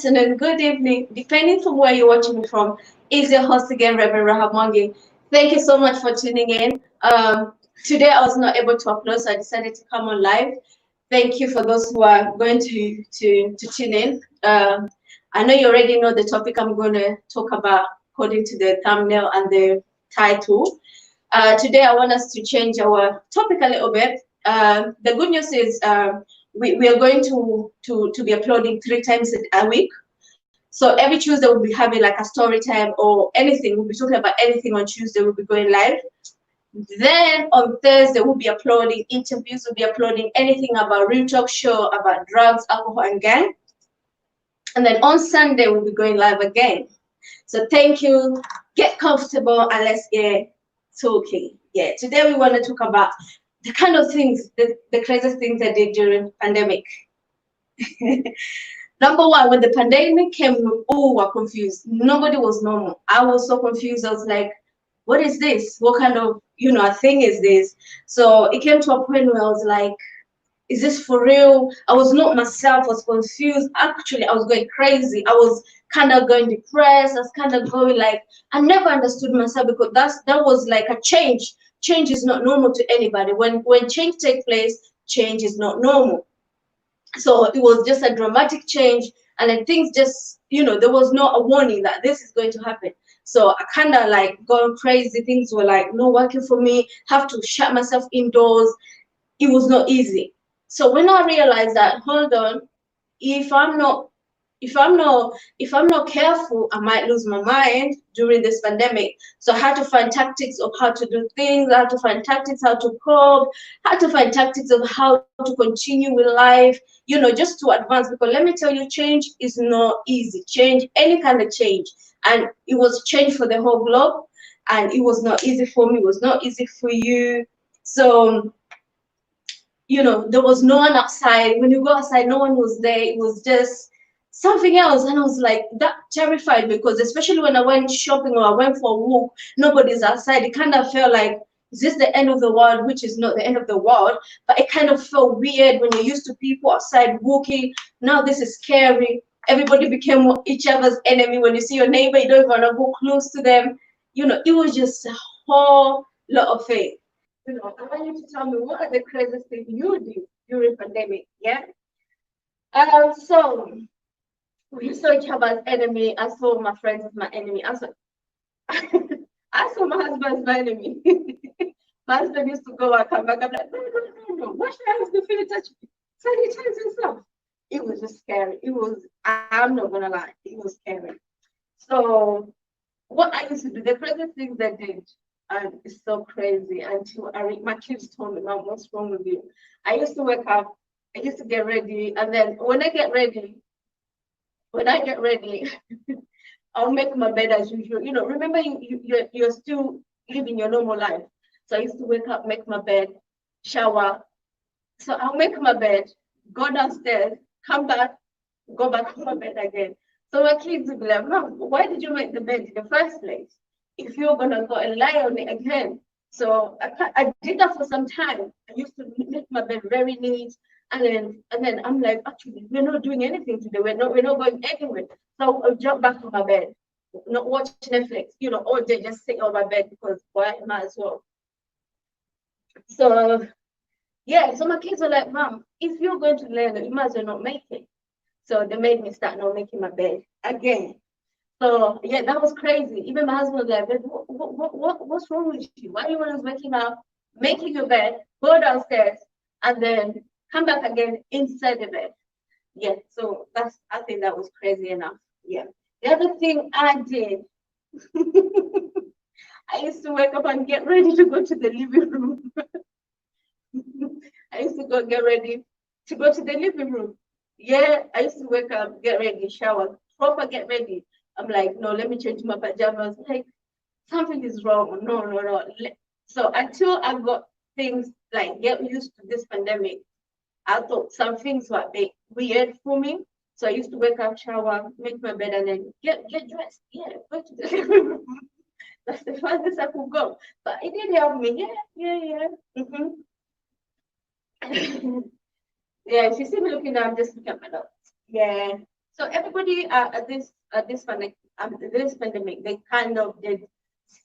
afternoon, good evening, depending from where you're watching me from. Is your host again, Reverend Rahab Mwangi. Thank you so much for tuning in. Today I was not able to upload, so I decided to come on live. Thank you for those who are going to tune in. I know you already know the topic I'm going to talk about according to the thumbnail and the title. Today I want us to change our topic a little bit. The good news is we are going to be uploading 3 times a week. So every Tuesday we'll be having like a story time or anything. We'll be talking about anything on Tuesday. We'll be going live. Then on Thursday we'll be uploading interviews. We'll be uploading anything about real talk show, about drugs, alcohol, and gang. And then on Sunday we'll be going live again. So thank you. Get comfortable and let's get talking. Yeah, today we want to talk about the kind of things, the craziest things I did during pandemic. Number one, when the pandemic came, we all were confused. Nobody was normal. I was so confused. I was like, what is this? What kind of, thing is this? So it came to a point where I was like, is this for real? I was not myself. I was confused. Actually, I was going crazy. I was kind of going depressed. I was kind of going like, I never understood myself because that was like a change. Change is not normal to anybody. When change takes place, change is not normal. So it was just a dramatic change, and then things just, there was no a warning that this is going to happen. So I kind of like gone crazy. Things were like not working for me. Have to shut myself indoors. It was not easy. So when I realized that, hold on, if I'm not careful, I might lose my mind during this pandemic. So I had to find tactics of how to do things. I had to find tactics how to cope. I had to find tactics of how to continue with life, just to advance. Because let me tell you, change is not easy. Change, any kind of change, and it was change for the whole globe, and it was not easy for me. It was not easy for you. So there was no one outside. When you go outside, no one was there. It was just something else. And I was like, that terrified, because especially when I went shopping or I went for a walk, nobody's outside. It kind of felt like, is this the end of the world? Which is not the end of the world, but it kind of felt weird when you're used to people outside walking. Now this is scary. Everybody became each other's enemy. When you see your neighbor, you don't even want to go close to them. It was just a whole lot of things. I want you to tell me, what are the craziest things you did during pandemic? Yeah. So we saw each other as enemy. I saw my friends as my enemy. I saw I saw my husband as my enemy. My husband used to go and come back. I'm like, no. Wash your hands before you touch me. Sanitize yourself. It was just scary. I'm not gonna lie, it was scary. So what I used to do, the craziest things I did, and it's so crazy until my kids told me, Mom, what's wrong with you? I used to wake up, I used to get ready, and then when I get ready, I'll make my bed as usual. Remember you're still living your normal life. So I used to wake up, make my bed, shower. So I'll make my bed, go downstairs, come back, go back to my bed again. So my kids will be like, Mom, why did you make the bed in the first place if you're gonna go and lie on it again? So I did that for some time. I used to make my bed very neat, and then I'm like, actually, we're not doing anything today. We're not going anywhere. So I'll jump back to my bed, not watch Netflix, all day, just sit on my bed because why might as well. So yeah, so my kids were like, Mom, if you're going to learn, you might as well not make it. So they made me start not making my bed again. So yeah, that was crazy. Even my husband was like, what's wrong with you? Why are you always waking up, making your bed, go downstairs, and then come back again inside the bed? Yeah, so I think that was crazy enough. Yeah. The other thing I did, I used to wake up and get ready to go to the living room. I used to go get ready to go to the living room. Yeah, I used to wake up, get ready, shower, proper get ready. I'm like, no, let me change my pajamas. Like, something is wrong. No. So until I got things like get used to this pandemic, I thought some things were a bit weird for me. So I used to wake up, shower, make my bed, and then get dressed. Yeah, go to the living room. That's the farthest I could go. But it did help me. Yeah. Mm-hmm. Yeah, if you see me looking down, I'm just looking at my notes. Yeah. So everybody this pandemic, they kind of did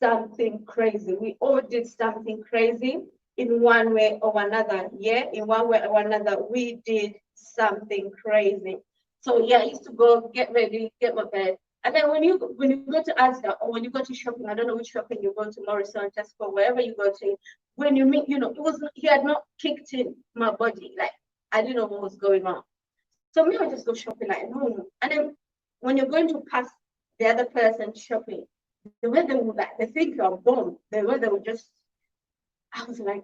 something crazy. We all did something crazy in one way or another. Yeah, in one way or another, we did something crazy. So yeah, I used to go get ready, get my bed, and then when you go to Asda or when you go to shopping, I don't know which shopping you go to, Morrison, Tesco, wherever you go to, when you meet, it was he had not kicked in my body. Like I didn't know what was going on. So me, I just go shopping like normal. And then when you're going to pass the other person shopping, the way they would like, they think you're bomb. The way they would just, I was like,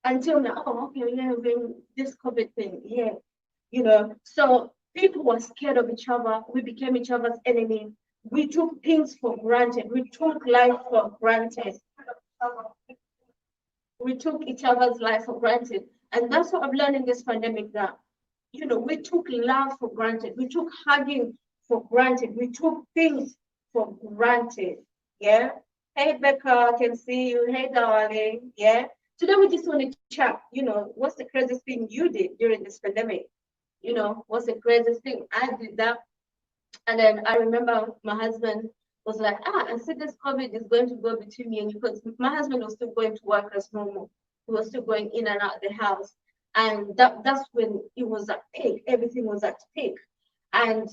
until now, oh, okay, yeah, when this COVID thing, yeah, So people were scared of each other. We became each other's enemy. We took things for granted. We took life for granted. We took each other's life for granted. And that's what I've learned in this pandemic that, we took love for granted. We took hugging for granted. We took things for granted. Yeah. Hey, Becca, I can see you. Hey, darling. Yeah. Today we just want to chat. What's the craziest thing you did during this pandemic? What's the craziest thing? I did that. And then I remember my husband was like, I said this COVID is going to go between me and you, because my husband was still going to work as normal. He was still going in and out of the house. And that's when it was at peak. Everything was at peak. And,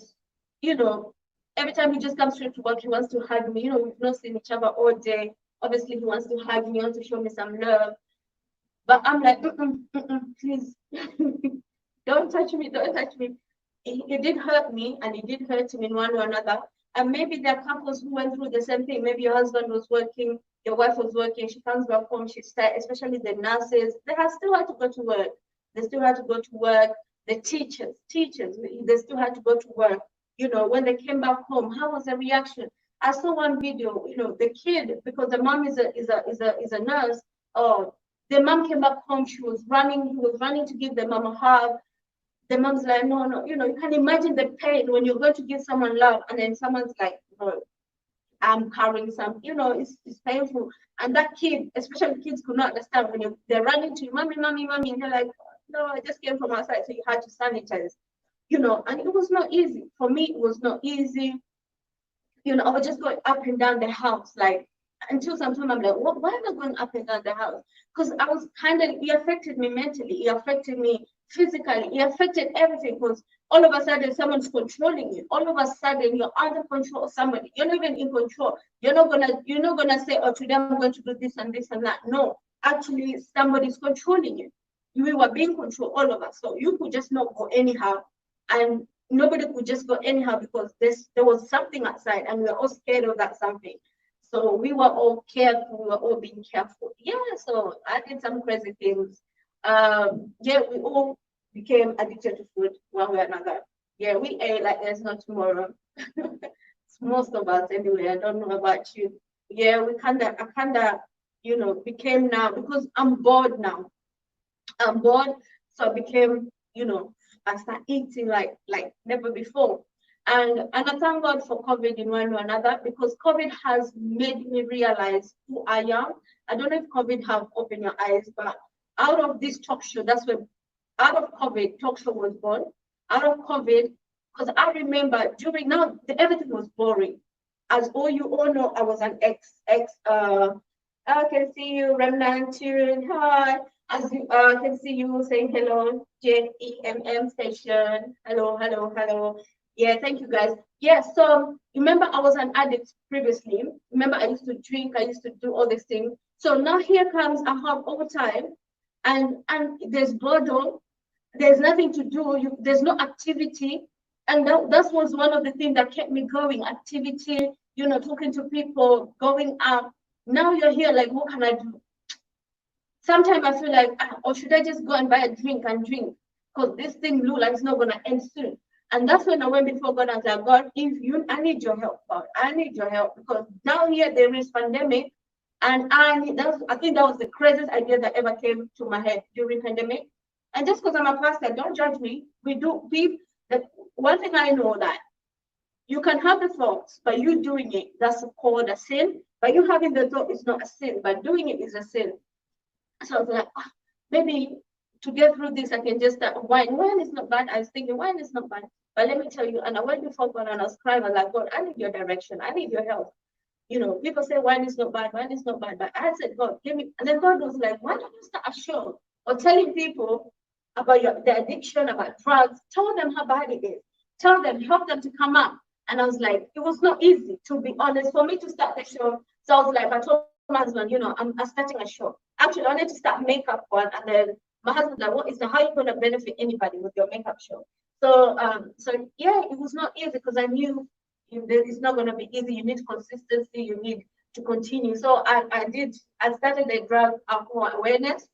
every time he just comes straight to work, he wants to hug me. We've not seen each other all day. Obviously, he wants to hug me, he wants to show me some love. But I'm like, please, don't touch me, don't touch me. It did hurt me, and it did hurt him in one or another. And maybe there are couples who went through the same thing. Maybe your husband was working, your wife was working, she comes back home, she's sad, especially the nurses. They have still had to go to work. They still had to go to work. The teachers, they still had to go to work. When they came back home, how was the reaction? I saw one video, the kid, because the mom is a nurse, the mom came back home, he was running to give the mom a hug. The mom's like, no, you can imagine the pain when you're going to give someone love and then someone's like, no, I'm carrying some, it's painful. And that kid, especially kids, could not understand when they're running to you, mommy, and they're like, no, I just came from outside, so you had to sanitize, and it was not easy. For me, it was not easy. I was just going up and down the house, like, until sometime I'm like, why am I going up and down the house? Because I was it affected me mentally, it affected me physically, it affected everything, because all of a sudden someone's controlling you. All of a sudden you're under control of somebody. You're not even in control. You're not gonna say, oh, today I'm going to do this and this and that. No, actually somebody's controlling you. We were being controlled, all of us. So you could just not go anyhow, and nobody could just go anyhow because there was something outside, and we were all scared of that something. So we were all careful. We were all being careful. Yeah. So I did some crazy things. Yeah, we all became addicted to food one way or another. Yeah, we ate like there's no tomorrow. Most of us anyway. I don't know about you. Yeah, I kinda, became now, because I'm bored now. I'm bored, so I became, I started eating like never before. And I thank God for COVID in one or another, because COVID has made me realize who I am. I don't know if COVID have opened your eyes, but out of this talk show, out of COVID, talk show was born. Out of COVID, because I remember everything was boring. As you all know, I was an I can see you, Remnant Tune. Hi. As you can see you saying hello, JEMM station. Hello. Yeah, thank you guys. Yeah, so remember I was an addict previously. Remember I used to drink, I used to do all these things. So now here comes I have overtime, and there's boredom, there's nothing to do, there's no activity. And that was one of the things that kept me going. Activity, talking to people, going out. Now you're here, like, what can I do? Sometimes I feel like, or should I just go and buy a drink and drink? Because this thing looks like it's not gonna end soon. And that's when I went before God and said, God, I need your help, God. I need your help, because down here there is pandemic, and I think that was the craziest idea that ever came to my head during pandemic. And just because I'm a pastor, don't judge me. One thing I know, that you can have the thoughts, but you doing it, that's called a sin. But you having the thought is not a sin, but doing it is a sin. So I was like, maybe to get through this, I can just wine. Wine is not bad. I was thinking wine is not bad. But let me tell you, and I went before God and I was crying, I was like, God, I need your direction. I need your help. You know, people say wine is not bad, wine is not bad. But I said, God, give me. And then God was like, why don't you start a show or telling people about the addiction, about drugs? Tell them how bad it is. Tell them, help them to come up. And I was like, it was not easy, to be honest, for me to start the show. So I was like, I told my husband, you know, I'm starting a show. Actually, I wanted to start makeup one, and then my husband's like, what is the, how are you going to benefit anybody with your makeup show? So yeah, it was not easy because I knew it's not going to be easy. You need consistency. You need to continue. So I started the drug alcohol awareness,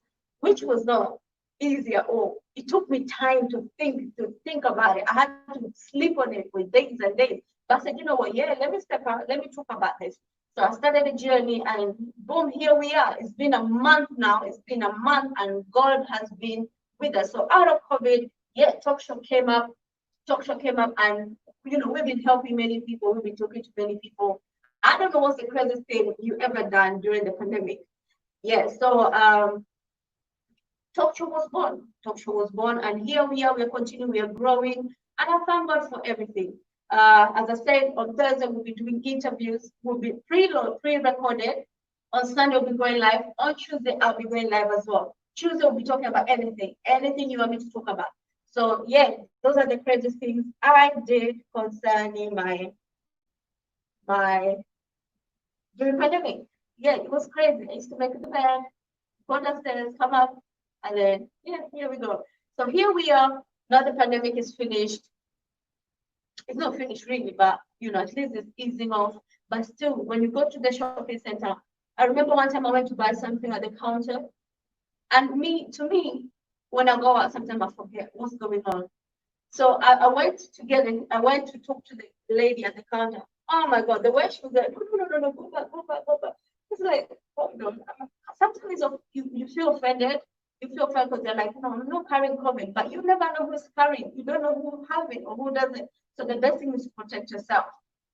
which was not easy at all. It took me time to think about it. I had to sleep on it for days and days. But I said, you know what? Yeah, let me step out. Let me talk about this. So I started the journey, and boom, here we are. It's been a month now. It's been a month, and God has been with us. So out of COVID, yeah, talk show came up, and you know, we've been helping many people, we've been talking to many people. I don't know what's the craziest thing you ever done during the pandemic. Yeah, so talk show was born. Talk show was born, and here we are, we're continuing, we are growing, and I thank God for everything. As I said, on Thursday we'll be doing interviews, we'll be pre-recorded. On Sunday we'll be going live. On Tuesday I'll be going live as well. Tuesday we'll be talking about anything you want me to talk about. So yeah, those are the crazy things I did concerning my during pandemic. Yeah, it was crazy. I used to make the bed, go downstairs, come up, and then yeah, here we go. So here we are. Now the pandemic is finished. It's not finished really, but you know, at least it's easing off. But still, when you go to the shopping center, I remember one time I went to buy something at the counter, and to me, when I go out, sometimes I forget what's going on. So I went to get it. I went to talk to the lady at the counter. Oh my God, the way she was like, no, go back, go back, go back. It's like, hold on. Sometimes you feel offended. You feel offended because they're like, no, I'm not carrying COVID, but you never know who's carrying. You don't know who has it or who doesn't. So the best thing is to protect yourself.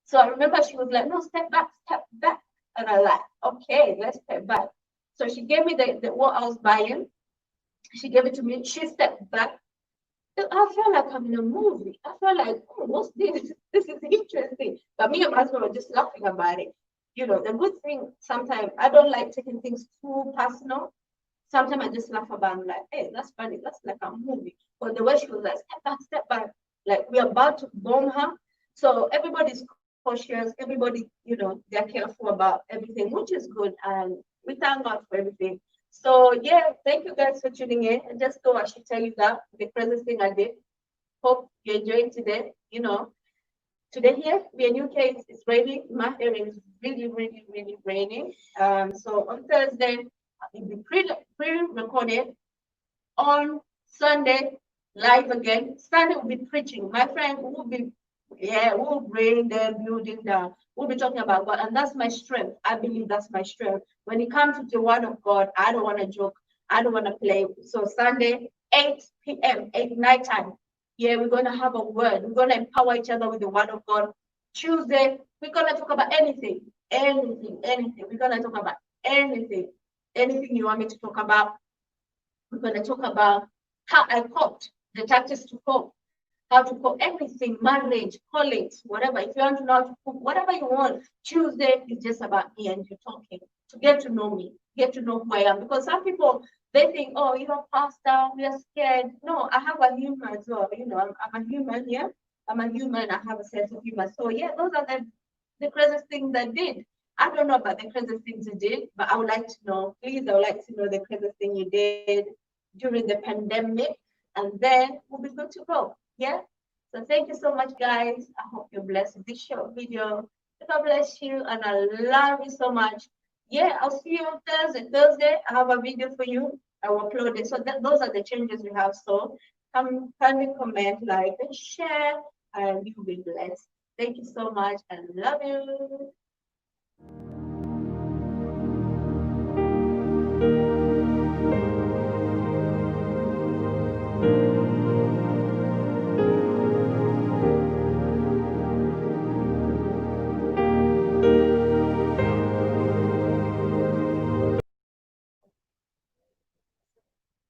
So I remember she was like, no, step back, step back. And I like, okay, let's step back. So she gave me the what I was buying. She gave it to me. She stepped back. I felt like I'm in a movie. I felt like, oh, what's this? This is interesting. But me and my husband were just laughing about it. You know, the good thing, sometimes I don't like taking things too personal. Sometimes I just laugh about it. I'm like, hey, that's funny. That's like a movie. But the way she was like, step back. Like we're about to bomb her. So everybody's cautious. Everybody, you know, they're careful about everything, which is good. And we thank God for everything. So yeah, thank you guys for tuning in. And just thought I should tell you that the craziest thing I did. Hope you're enjoying today. You know, today here we in UK it's raining. My area is really, really, really raining. So on Thursday it will be pre-recorded. On Sunday, live again. Sunday will be preaching. My friend will be, yeah, we'll bring the building down. We'll be talking about God, and that's my strength. I believe that's my strength. When it comes to the word of God, I don't want to joke. I don't want to play. So Sunday, 8 p.m., 8 night time. Yeah, we're going to have a word. We're going to empower each other with the word of God. Tuesday, we're going to talk about anything. We're going to talk about anything. Anything you want me to talk about. We're going to talk about how I coped, the tactics to cope, how to cope, everything, marriage, colleagues, whatever. If you want to know how to cook, whatever you want, Tuesday is just about me and you talking, to get to know me, get to know who I am. Because some people, they think, oh, you're a pastor, we're scared. No, I have a humor as well. You know, I'm a human, yeah? I'm a human, I have a sense of humor. So, yeah, those are the craziest things I did. I don't know about the craziest things you did, but I would like to know, please, I would like to know the craziest thing you did during the pandemic, and then we'll be good to go. Yeah. So thank you so much, guys. I hope you're blessed with this short video. God bless you, and I love you so much. Yeah, I'll see you on Thursday. Thursday, I have a video for you. I will upload it. So those are the changes we have. So come, kindly comment, like, and share, and you'll be blessed. Thank you so much, and love you.